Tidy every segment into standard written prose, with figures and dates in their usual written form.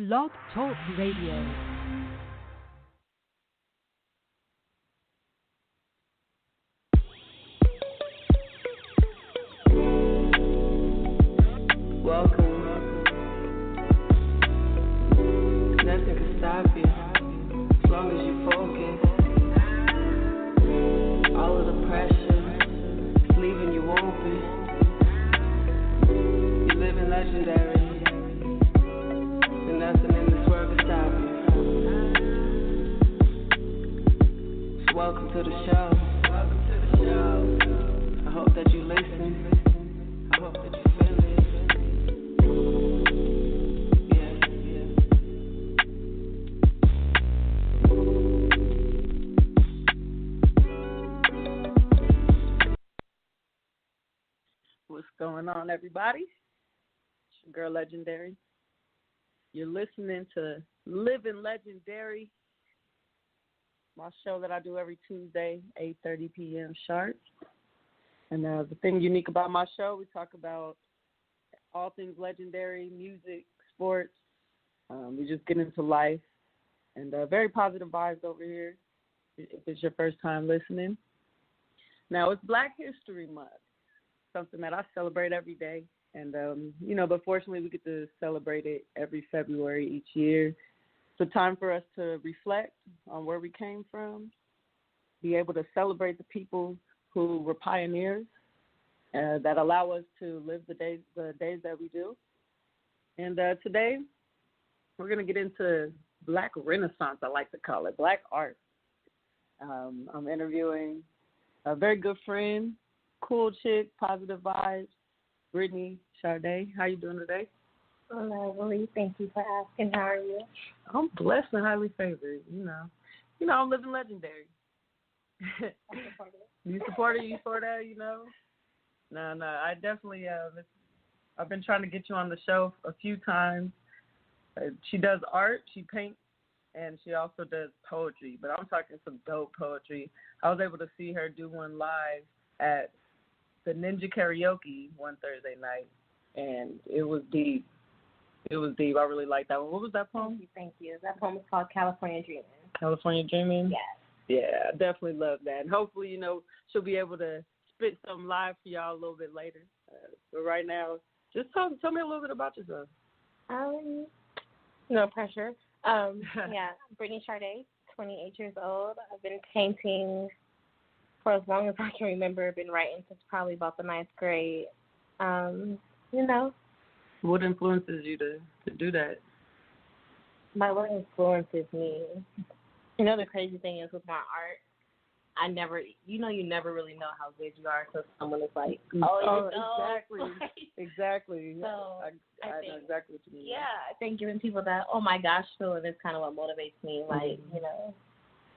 Blog Talk Radio. Welcome. Nothing can stop you as long as you focus. All of the pressure is leaving you open. You're living legendary. And nothing in this world can stop you. So welcome to the show. I hope that you listen. I hope that you feel it. What's going on, everybody? It's your girl, Legendary. You're listening to Living Legendary, my show that I do every Tuesday, 8:30 p.m. sharp. And the thing unique about my show, we talk about all things legendary, music, sports. We just get into life. And very positive vibes over here if it's your first time listening. Now, it's Black History Month, something that I celebrate every day. And, but fortunately we get to celebrate it every February each year. It's a time for us to reflect on where we came from, be able to celebrate the people who were pioneers that allow us to live the days that we do. And today we're going to get into Black Renaissance, I like to call it, Black art. I'm interviewing a very good friend, cool chick, positive vibes, Brittany Sade. How you doing today? Lovely. Thank you for asking. How are you? I'm blessed and highly favored. I'm living legendary. You support it? You for that? No. I definitely. I've been trying to get you on the show a few times. She does art. She paints, and she also does poetry. But I'm talking some dope poetry. I was able to see her do one live at the Ninja Karaoke one Thursday night, and it was deep. I really liked that one. What was that poem? Thank you. That poem is called California Dreaming. California Dreaming? Yes. Yeah, I definitely love that. And hopefully, she'll be able to spit something live for y'all a little bit later. But right now, just tell me a little bit about yourself. No pressure. Yeah, Brittany Sade, 28 years old. I've been painting for as long as I can remember. I've been writing since probably about the 9th grade. What influences you to do that? What influences me? The crazy thing is with my art, you never really know how good you are until someone is like, exactly. So I know exactly what you mean. Yeah, I think giving people that, oh my gosh feeling is kind of what motivates me.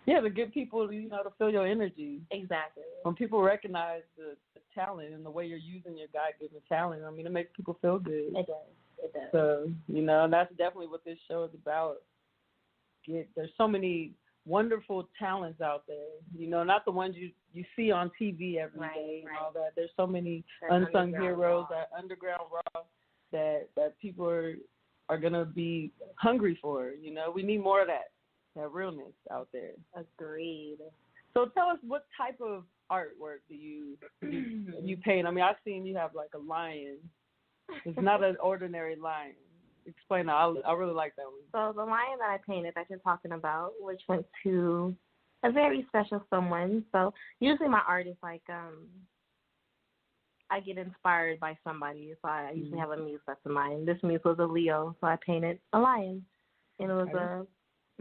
Yeah, to get people, to feel your energy. Exactly. When people recognize the talent and the way you're using your God-given talent, it makes people feel good. It does. So, and that's definitely what this show is about. There's so many wonderful talents out there, not the ones you see on TV every day and all that. There's so many unsung heroes, that underground raw that people are going to be hungry for. We need more of that realness out there. Agreed. So tell us, what type of artwork do you paint? I've seen you have like a lion. It's not an ordinary lion. Explain that. I really like that one. So the lion that I painted that you're talking about, which went to a very special someone. So usually my art is like I get inspired by somebody. So I usually have a muse that's a mine. This muse was a Leo, so I painted a lion. And it was a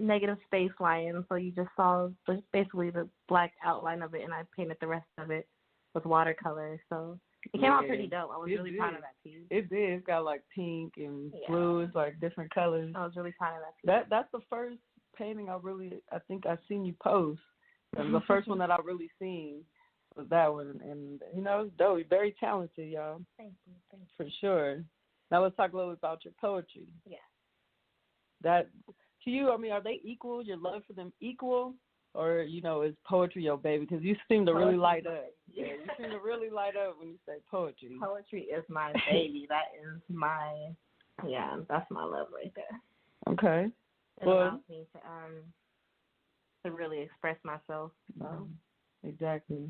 negative space lion, so you just saw basically the black outline of it, and I painted the rest of it with watercolor. So it came out pretty dope. I was really proud of that piece. It did. It's got like pink and blue. It's like different colors. I was really proud of that piece. That's the first painting I think I've seen you post. The first one that I really seen was that one, and it's dope. You're very talented, y'all. Thank you. For sure. Now let's talk a little bit about your poetry. Yeah. That, to you, are they equal? Your love for them equal? Or, is poetry your baby? Because you seem to really light up. Yeah, you seem to really light up when you say poetry. Poetry is my baby. That is my, that's my love right there. Okay. It allows me to really express myself. So. Exactly.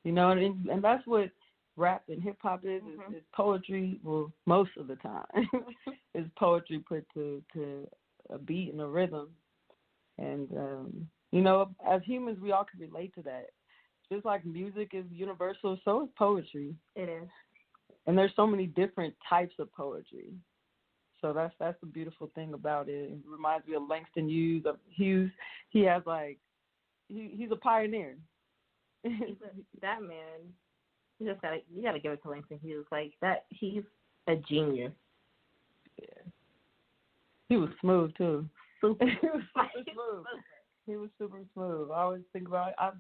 You know, and that's what rap and hip hop is poetry. Well, most of the time, is poetry put to a beat and a rhythm. And you know, as humans, we all can relate to that. Just like music is universal, so is poetry. It is. And there's so many different types of poetry. So that's the beautiful thing about it. It reminds me of Langston Hughes. He has he's a pioneer. That man, you gotta give it to Langston Hughes. Like that, he's a genius. Yeah. He was smooth too. Super. He was super smooth. He was super smooth. I always think about. I've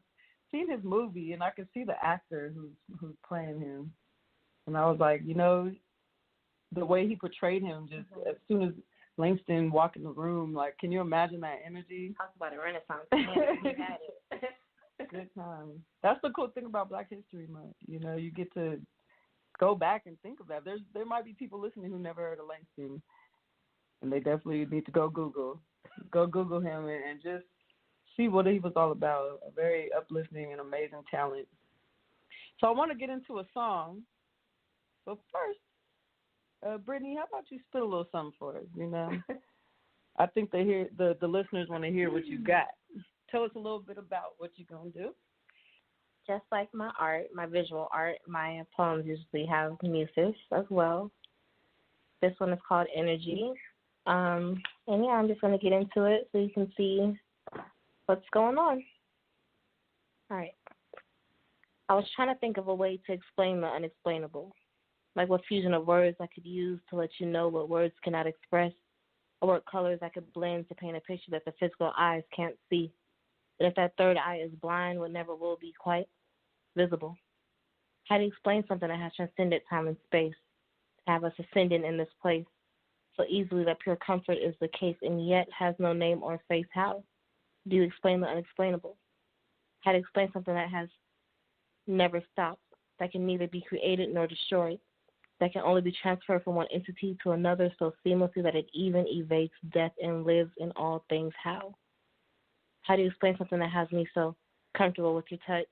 seen his movie, and I could see the actor who's playing him, and I was like, you know, the way he portrayed him, just as soon as Langston walked in the room, like, can you imagine that energy? Talk about a renaissance. He had it. Good time. That's the cool thing about Black History Month. You know, you get to go back and think of that. There might be people listening who never heard of Langston, and they definitely need to go Google him and just see what he was all about. A very uplifting and amazing talent. So I want to get into a song, but first, Brittany, how about you spit a little something for us? You know, I think the listeners want to hear what you got. Tell us a little bit about what you're going to do. Just like my art, my visual art, my poems usually have muses as well. This one is called Energy. And yeah, I'm just going to get into it so you can see what's going on. All right. I was trying to think of a way to explain the unexplainable, like what fusion of words I could use to let you know what words cannot express, or what colors I could blend to paint a picture that the physical eyes can't see. And if that third eye is blind, what never will be quite visible. How to explain something that has transcended time and space, to have us ascending in this place, so easily that pure comfort is the case and yet has no name or face. How do you explain the unexplainable? How to explain something that has never stopped, that can neither be created nor destroyed, that can only be transferred from one entity to another so seamlessly that it even evades death and lives in all things. How? How do you explain something that has me so comfortable with your touch,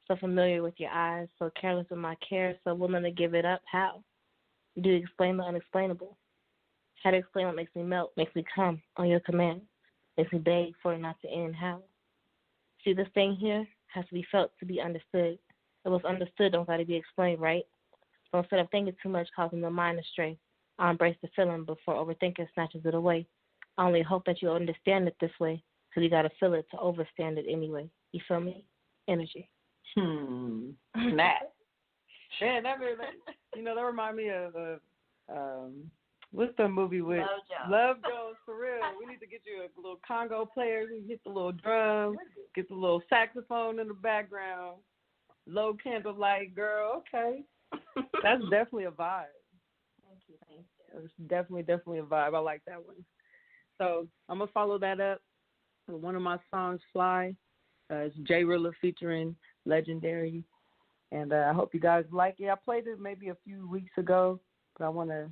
so familiar with your eyes, so careless with my care, so willing to give it up? How? Do you explain the unexplainable? How to explain what makes me melt, makes me come on your command, makes me beg for it not to end? How? See, this thing here has to be felt to be understood. It was understood don't got to be explained, right? So instead of thinking too much, causing the mind astray, I embrace the feeling before overthinking snatches it away. I only hope that you understand it this way, because you got to feel it to overstand it anyway. You feel me? Energy. Snap. Yeah, that remind me of what's the movie with Love Jones, for real. We need to get you a little Congo player. We hit the little drum, get the little saxophone in the background, low candlelight, girl. Okay, that's definitely a vibe. Thank you. It's definitely a vibe. I like that one. So I'm gonna follow that up with one of my songs, "Fly." It's J Rilla featuring Legendary, and I hope you guys like it. I played it maybe a few weeks ago, but I want to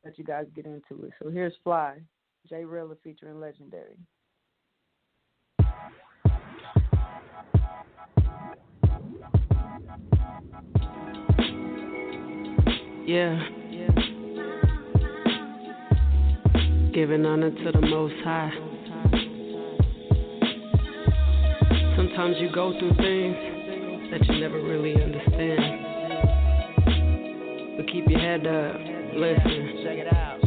let you guys get into it. So here's "Fly," J Rilla featuring Legendary. Yeah. Giving honor to the Most High. Sometimes you go through things that you never really understand. But keep your head up. Listen. Check it out.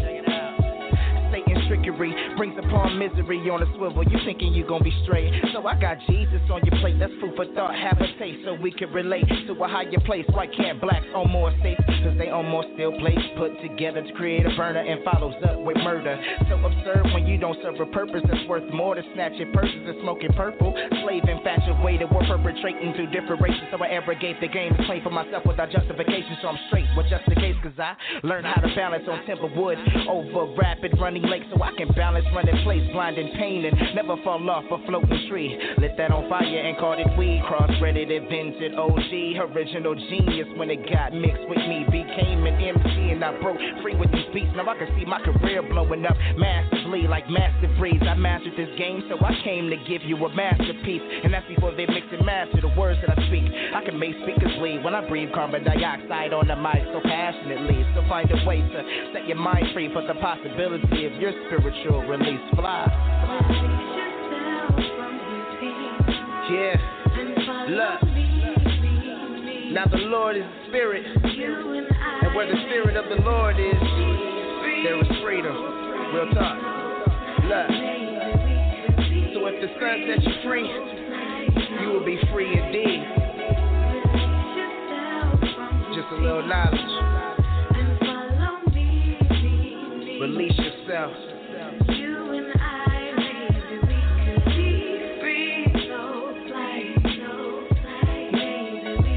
Trickery brings upon misery on a swivel. You thinking you gon' be straight? So I got Jesus on your plate. That's food for thought. Have a taste so we can relate to a higher place. Why can't blacks own more states? Cause they own more steel plates put together to create a burner and follows up with murder. So absurd when you don't serve a purpose that's worth more than snatching purses and smoking purple. Slave infatuated, war perpetrating through different races. So I abrogate the game and claim for myself without justification. So I'm straight with just the case. Cause I learned how to balance on timber wood over rapid running lakes. So so I can balance running place, blind and pain, and never fall off a floating tree. Lit that on fire and called it weed. Cross-bred it, invented OG. Original genius when it got mixed with me. Became an MC and I broke free with these beats. Now I can see my career blowing up massively like massive breeze. I mastered this game, so I came to give you a masterpiece. And that's before they mix and master the words that I speak. I can make speakers bleed when I breathe carbon dioxide on the mic so passionately. So find a way to set your mind free for the possibility of your spiritual release. Fly. Yeah. Look. Now the Lord is the Spirit. And where the Spirit of the Lord is, there is freedom. Real talk. Look. So if the Son sets you free, you will be free indeed. Just a little knowledge. Release yourself. You and I, maybe we could be free, so fly, maybe we could be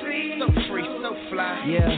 free, so free, so fly. Yeah.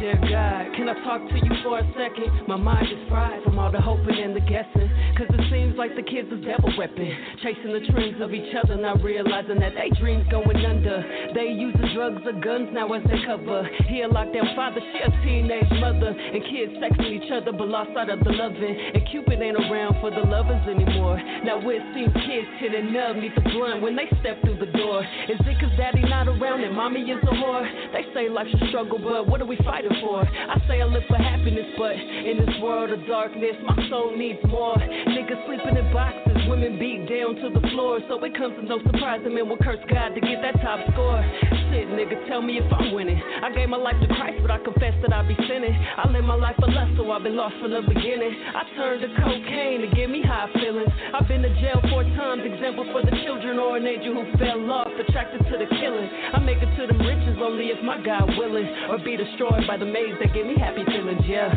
Dear God, can I talk to you for a second? My mind is fried from all the hoping and the guessing. Cause it seems like the kids is devil repping, chasing the trends of each other, not realizing that they dreams going under. They using drugs or guns now as they cover. He a lockdown father, she a teenage mother. And kids sexing each other but lost sight of the loving. And Cupid ain't around for the lovers anymore. Now it seems kids hitting up, need the blunt when they step through the door. Is it cause daddy not around and mommy is a whore? They say life's a struggle, but what are we fighting for? I say I live for happiness, but in this world of darkness, my soul needs more. Niggas sleeping in boxes, women beat down to the floor. So it comes to no surprise, the men will curse God to get that top score. Shit, nigga, tell me if I'm winning. I gave my life to Christ, but I confess that I be sinning. I live my life for lust, so I've been lost from the beginning. I turned to cocaine to give me high feelings. I've been to jail 4 times, example for the children, or an angel who fell off, attracted to the killing. I make it to them riches only if my God willing, or be destroyed by the maze that give me happy feelings, yeah.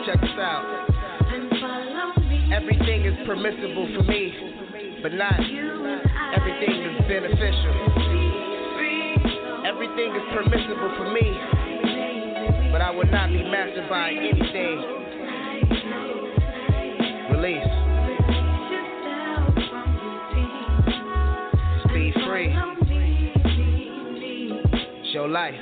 Check this out. Everything is permissible for me, but not everything is beneficial. Everything is permissible for me, but I will not be mastered by anything. Release. Just be free. It's your life.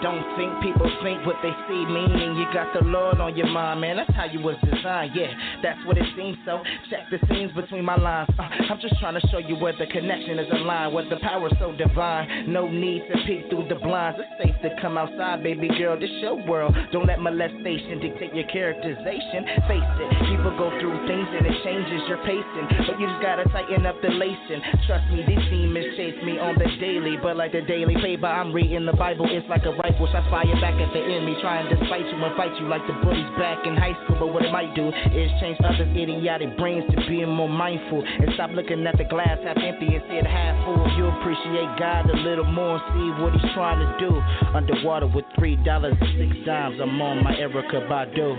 Don't think people think what they see, meaning you got the Lord on your mind, man. That's how you was designed, yeah, that's what it seems. So check the scenes between my lines. I'm just trying to show you where the connection is aligned, where the power's so divine. No need to peek through the blinds. It's safe to come outside, baby girl. This your world. Don't let molestation dictate your characterization. Face it, people go through things and it changes your pacing, but you just gotta tighten up the lacing. Trust me, these demons chase me on the daily, but like the daily paper, I'm reading the Bible. It's like a rifle. I fire back at the enemy, trying to despite you and fight you like the bullies back in high school. But what it might do is change others' idiotic brains to being more mindful and stop looking at the glass half empty and see it half full. You appreciate God a little more and see what He's trying to do. Underwater with $3 and 6 dimes, I'm on my Erykah Badu.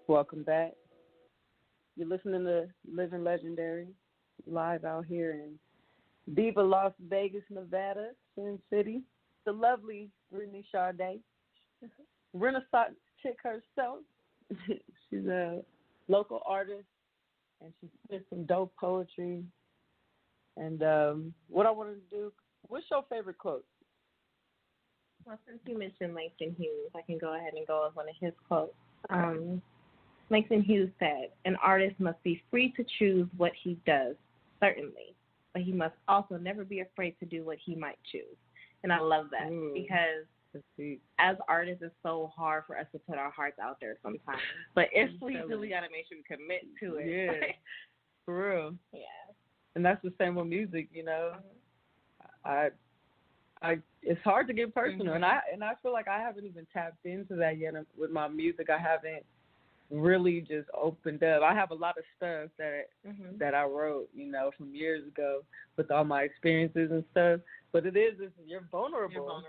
Welcome back. You're listening to Living Legendary, live out here in Viva Las Vegas, Nevada, Sin City. The lovely Brittany Sade, Renaissance chick herself. She's a local artist, and she spits some dope poetry. And what I wanted to do, what's your favorite quote? Well, since you mentioned Langston Hughes, I can go ahead and go with one of his quotes. Langston Hughes said, "An artist must be free to choose what he does, certainly, but he must also never be afraid to do what he might choose." And I love that because as artists, it's so hard for us to put our hearts out there sometimes. But if we do, we got to make sure we commit to it. Yeah, for real. Yeah. And that's the same with music, you know. I it's hard to get personal, and I feel like I haven't even tapped into that yet with my music. I haven't really just opened up. I have a lot of stuff that I wrote, from years ago with all my experiences and stuff. But you're vulnerable.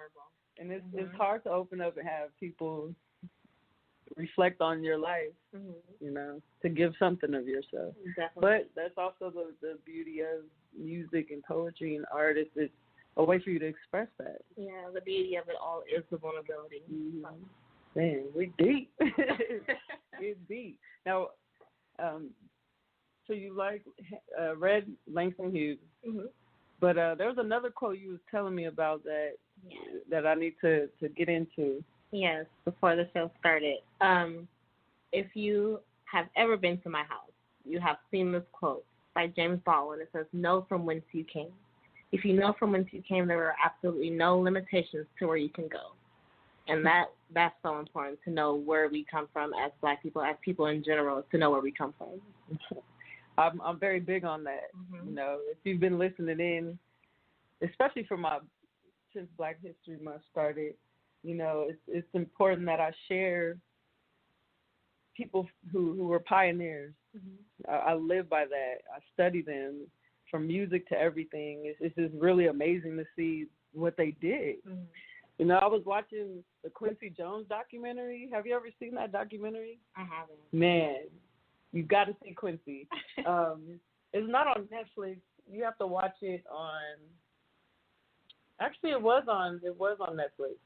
And it's hard to open up and have people reflect on your life, to give something of yourself. Definitely. But that's also the beauty of music and poetry and art. It's a way for you to express that. Yeah, the beauty of it all is the vulnerability. Mm-hmm. Man, we deep. It's deep. Now, so you read Langston Hughes, but there was another quote you was telling me about that I need to get into. Yes, before the show started. If you have ever been to my house, you have seen this quote by James Baldwin. It says, "Know from whence you came. If you know from whence you came, there are absolutely no limitations to where you can go." And that's so important, to know where we come from as Black people, as people in general, to know where we come from. I'm very big on that. If you've been listening in, especially since Black History Month started, it's important that I share people who were pioneers. I live by that. I study them, from music to everything. It's just really amazing to see what they did. I was watching the Quincy Jones documentary. Have you ever seen that documentary? I haven't. Man, you got to see Quincy. It's not on Netflix. You have to watch it on. Actually, it was on Netflix.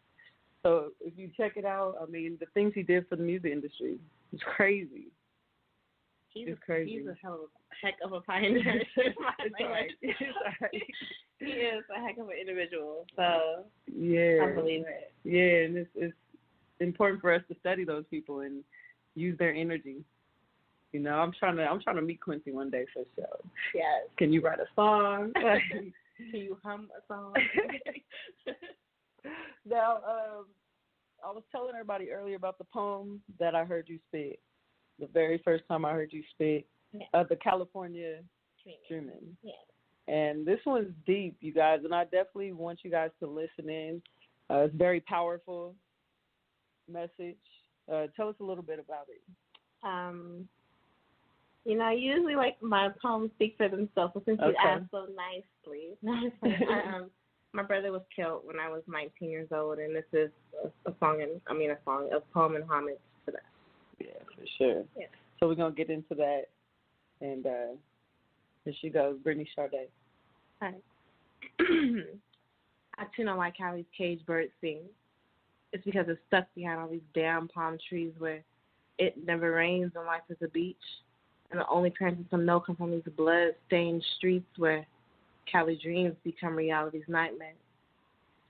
So if you check it out, the things he did for the music industry, it's crazy. It's crazy. He's a heck of a pioneer. He is a heck of an individual. So yeah, I believe it. Yeah, and it's important for us to study those people and use their energy. I'm trying to meet Quincy one day for sure. Yes. Can you write a song? Can you hum a song? Now, I was telling everybody earlier about the poem that I heard you spit. The very first time I heard you spit, the California Dreamin'. Yeah. And this one's deep, you guys, and I definitely want you guys to listen in. It's a very powerful message. Tell us a little bit about it. I usually like my poems speak for themselves, but since you asked so nicely, my brother was killed when I was 19 years old, and this is a poem in homage to that. Yeah, for sure. Yeah. So we're going to get into that, and here she goes, Brittany Sade. Hi. I too know why Cali's cage bird sings. It's because it's stuck behind all these damn palm trees where it never rains and life is a beach. And the only parents from know come from these blood-stained streets where Cali dreams become reality's nightmare.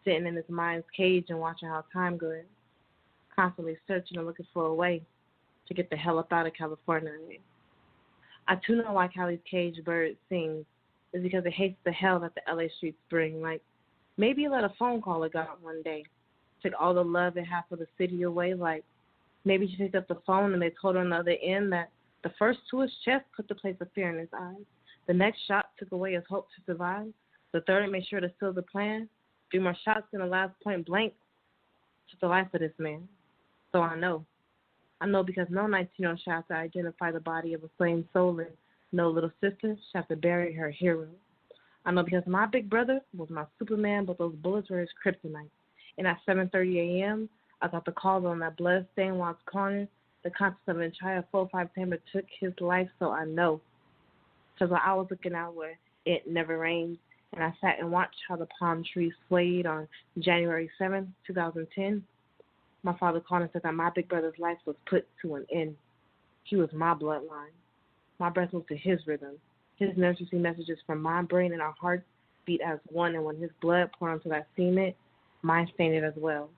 Sitting in his mind's cage and watching how time goes. Constantly searching and looking for a way to get the hell up out of California. I too know why Cali's cage bird sings. Is because it hates the hell that the LA streets bring. Like, maybe it let a phone caller go out one day. Took all the love it had for the city away. Like, maybe she picked up the phone and they told her on the other end that the first to his chest put the place of fear in his eyes. The next shot took away his hope to survive. The third made sure to seal the plan. 3 more shots in the last point blank took the life of this man. So I know because no 19-year-old shall have to identify the body of a slain soul, and no little sister shall have to bury her hero. I know because my big brother was my Superman, but those bullets were his kryptonite. And at 7:30 a.m., I got the call on that blood-stained Watts corner. The contents of an entire 4-5 chamber took his life, so I know. Because while I was looking out where it never rained, and I sat and watched how the palm trees swayed on January 7th, 2010, my father called and said that my big brother's life was put to an end. He was my bloodline. My breath moved to his rhythm. His nerves received messages from my brain and our hearts beat as one, and when his blood poured onto that cement, mine stained it as well.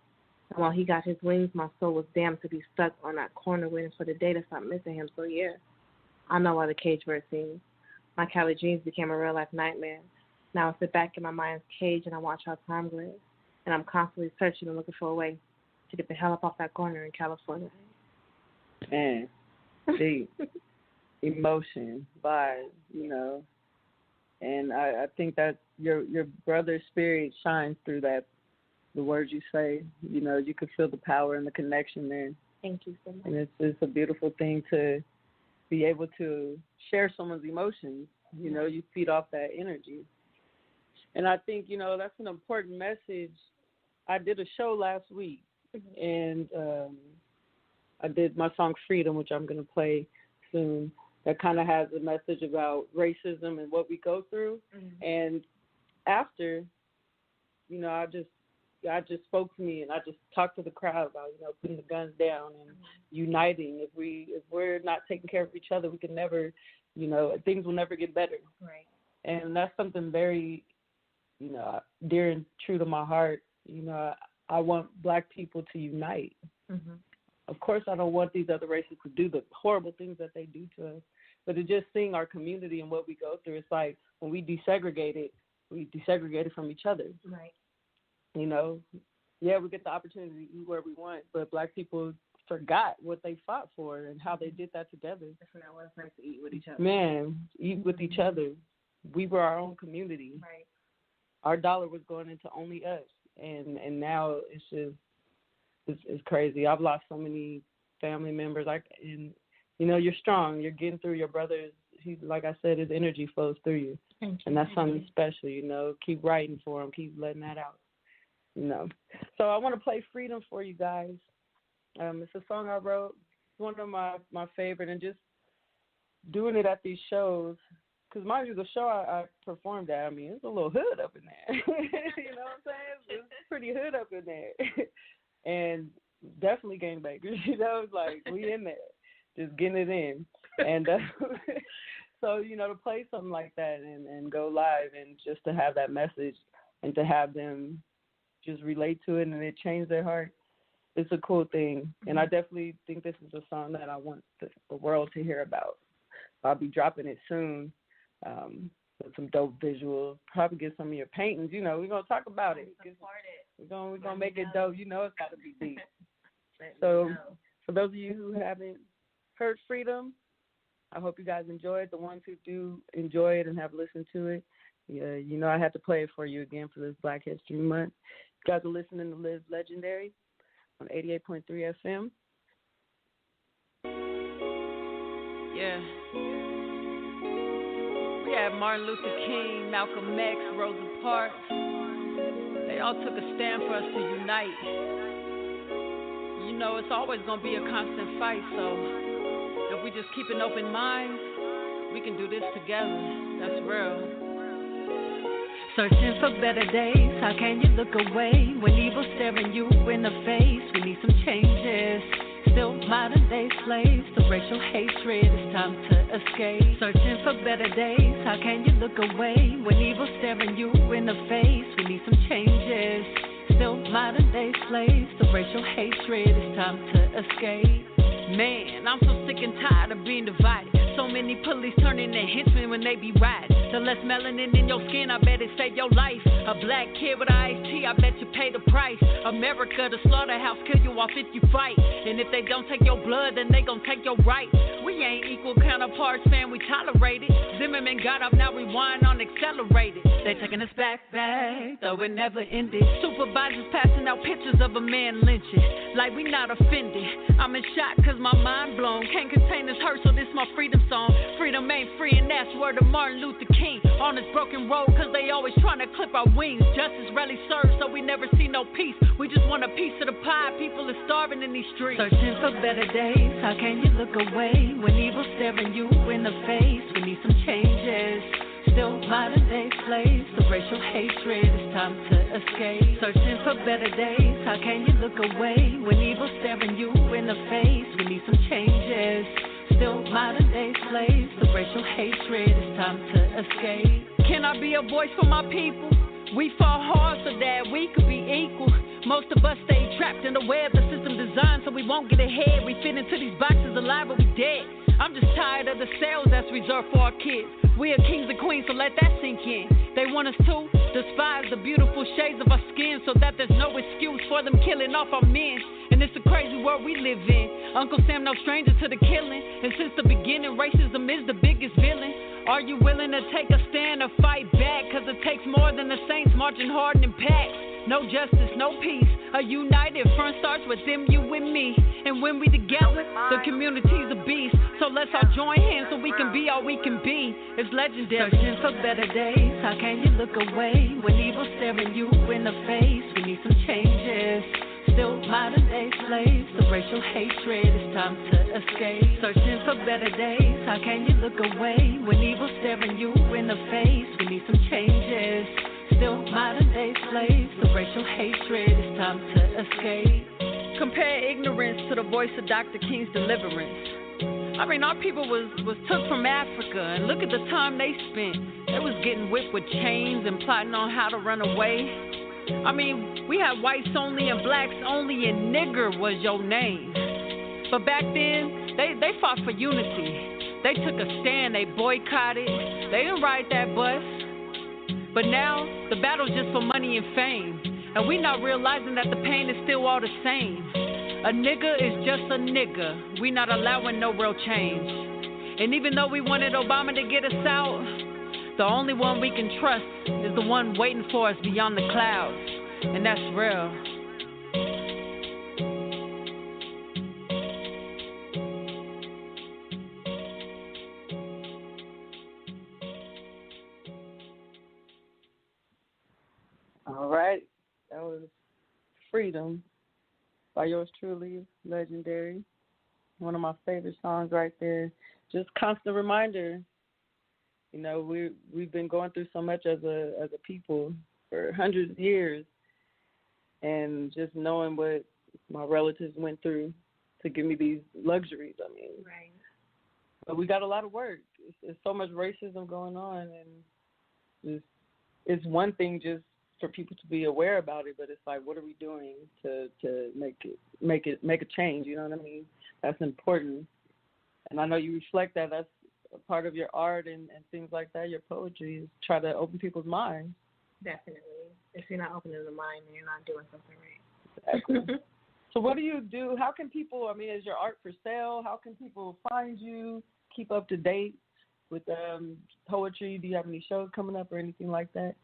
And while he got his wings, my soul was damned to be stuck on that corner waiting for the day to stop missing him. So yeah, I know why the cage bird sings. My Cali dreams became a real-life nightmare. Now I sit back in my mind's cage and I watch how time goes. And I'm constantly searching and looking for a way to get the hell up off that corner in California. Man, deep. Emotion, vibe, and I think that's your brother's spirit shines through that. The words you say, you know, you could feel the power and the connection there. Thank you so much. And it's a beautiful thing to be able to share someone's emotions. You know, you feed off that energy. And I think, you know, that's an important message. I did a show last week, and I did my song Freedom, which I'm going to play soon, that kind of has a message about racism and what we go through. Mm-hmm. And after, you know, I just spoke to me, and I just talked to the crowd about, you know, putting the guns down and uniting. If we're not taking care of each other, we can never, you know, things will never get better. Right. And that's something very, you know, dear and true to my heart. You know, I want Black people to unite. Mm-hmm. Of course, I don't want these other races to do the horrible things that they do to us. But to just seeing our community and what we go through, it's like when we desegregate it from each other. Right. You know, yeah, we get the opportunity to eat where we want, but Black people forgot what they fought for and how they did that together. That's what it's like to eat with each other. Man, eat with each other. We were our own community. Right. Our dollar was going into only us, and now it's just it's crazy. I've lost so many family members. And you know, you're strong. You're getting through. Your brother, he, like I said, his energy flows through you. Thank you. And that's something special. You know, keep writing for him. Keep letting that out. You know. So I want to play Freedom for you guys. It's a song I wrote. It's one of my favorite, and just doing it at these shows. Because mind you, the show I performed at, I mean, it's a little hood up in there. You know what I'm saying? It's pretty hood up in there. And definitely gangbangers, you know? It's like, we in there, just getting it in. And so, you know, to play something like that and go live and just to have that message and to have them just relate to it and it change their heart, it's a cool thing. And I definitely think this is a song that I want the world to hear about. I'll be dropping it soon. With some dope visuals, probably get some of your paintings. You know, we're gonna talk about it. We're gonna make it dope. You know, it's gotta be deep. So, for those of you who haven't heard Freedom, I hope you guys enjoy it. The ones who do enjoy it and have listened to it, yeah, you know, I had to play it for you again for this Black History Month. You guys are listening to Live Legendary on 88.3 FM. Yeah. We had Martin Luther King, Malcolm X, Rosa Parks. They all took a stand for us to unite. You know, it's always going to be a constant fight, so if we just keep an open mind, we can do this together. That's real. Searching for better days, how can you look away when evil's staring you in the face? We need some changes. Still modern day slaves to racial hatred, it's time to escape. Searching for better days, how can you look away when evil's staring you in the face? We need some changes. Still modern day slaves to racial hatred, it's time to escape. Man, I'm so sick and tired of being divided. So many police turning their henchmen when they be riding. The less melanin in your skin, I bet it save your life. A black kid with IST, I bet you pay the price. America, the slaughterhouse, kill you off if you fight. And if they don't take your blood, then they gon' take your right. We ain't equal counterparts, man, we tolerate it. Zimmerman got up, now rewind on accelerated. They taking us back, though it never ended. Supervisors passing out pictures of a man lynching. Like we not offended. I'm in shock cause my mind blown. Can't contain this hurt, so this my freedom song. Freedom ain't free, and that's word of Martin Luther King. On this broken road, cause they always trying to clip our wings. Justice rarely serves, so we never see no peace. We just want a piece of the pie. People are starving in these streets. Searching for better days, how can you look away when evil's staring you in the face? We need some changes. Still modern day slaves to racial hatred, it's time to escape. Searching for better days, how can you look away when evil's staring you in the face? We need some changes. Still modern day slaves to racial hatred, it's time to escape. Can I be a voice for my people? We fought hard so that we could be equal. Most of us stay trapped in the web the system designed so we won't get ahead. We fit into these boxes alive but we dead. I'm just tired of the cells that's reserved for our kids. We are kings and queens, so let that sink in. They want us to despise the beautiful shades of our skin so that there's no excuse for them killing off our men. And And it's a crazy world we live in. Uncle Sam no stranger to the killing. And since the beginning, racism is the biggest villain. Are you willing to take a stand or fight back? Cause it takes more than the Saints marching hard in packs. No justice, no peace. A united front starts with them, you and me. And when we together, the community's a beast. So let's all join hands so we can be all we can be. It's legendary. Searching for better days. How can you look away when evil's staring you in the face? We need some changes. Still modern day slaves. The racial hatred, it's time to escape. Searching for better days. How can you look away when evil's staring you in the face? We need some changes. Still modern day slaves. The racial hatred, it's time to escape. Compare ignorance to the voice of Dr. King's deliverance. I mean, our people was took from Africa, and look at the time they spent. They was getting whipped with chains and plotting on how to run away. I mean, we had whites only and blacks only, and nigger was your name. But back then, they fought for unity. They took a stand, they boycotted. They didn't ride that bus. But now, the battle's just for money and fame. And we not realizing that the pain is still all the same. A nigga is just a nigga. We not allowing no real change. And even though we wanted Obama to get us out, the only one we can trust is the one waiting for us beyond the clouds. And that's real. All right. That was Freedom by yours truly, Legendary. One of my favorite songs right there. Just constant reminder, you know, we've been going through so much as a people for hundreds of years, and just knowing what my relatives went through to give me these luxuries. I mean, Right. But we got a lot of work. It's so much racism going on, and it's one thing just for people to be aware about it, but it's like, what are we doing to make a change? You know what I mean? That's important. And I know you reflect that. That's a part of your art and things like that. Your poetry is try to open people's minds. Definitely. If you're not opening the mind, then you're not doing something right. Exactly. So what do you do? How can people, I mean, is your art for sale? How can people find you, keep up to date with poetry? Do you have any shows coming up or anything like that?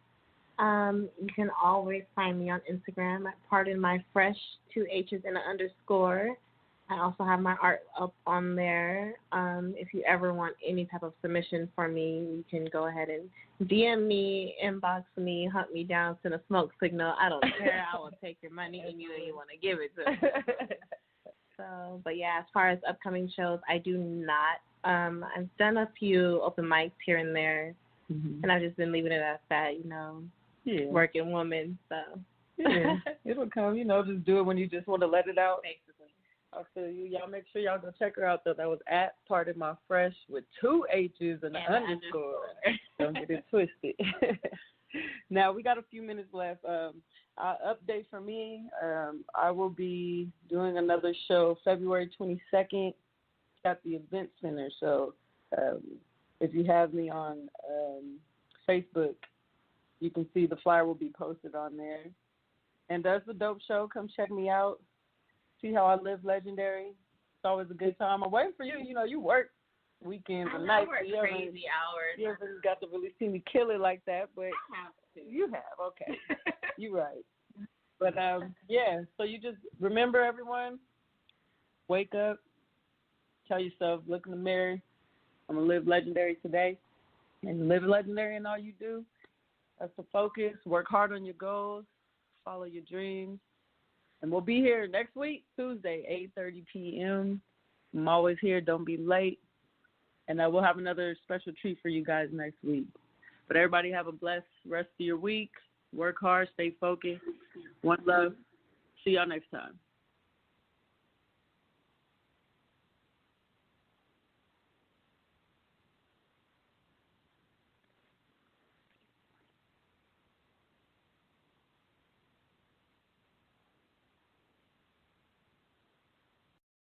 You can always find me on Instagram at Pardon My Fresh, 2 H's and an underscore. I also have my art up on there. If you ever want any type of submission for me, you can go ahead and DM me, inbox me, hunt me down, send a smoke signal. I don't care. I will take your money and you want to give it to me. So, but yeah, as far as upcoming shows, I do not. I've done a few open mics here and there, and I've just been leaving it at that, you know. Yeah. Working woman, so. Yeah, it'll come, you know, just do it when you just want to let it out. Basically. I feel you. Y'all make sure y'all go check her out, though. That was at Pardon My Fresh with 2 H's and an underscore. Don't get it twisted. Now, we got a few minutes left. Update for me, I will be doing another show February 22nd at the Event Center. So if you have me on Facebook, you can see the flyer will be posted on there. And that's a dope show. Come check me out. See how I live Legendary. It's always a good time. I'm waiting for you. You know, you work weekends and nights. I work crazy hours. You haven't got to really see me kill it like that, but I have to. you have. Okay. You're right. But, yeah, so you just remember, everyone, wake up, tell yourself, look in the mirror, I'm going to live legendary today. And live legendary in all you do. That's the focus. Work hard on your goals. Follow your dreams. And we'll be here next week, Tuesday, 8:30 p.m. I'm always here. Don't be late. And we'll have another special treat for you guys next week. But everybody have a blessed rest of your week. Work hard. Stay focused. One love. See y'all next time.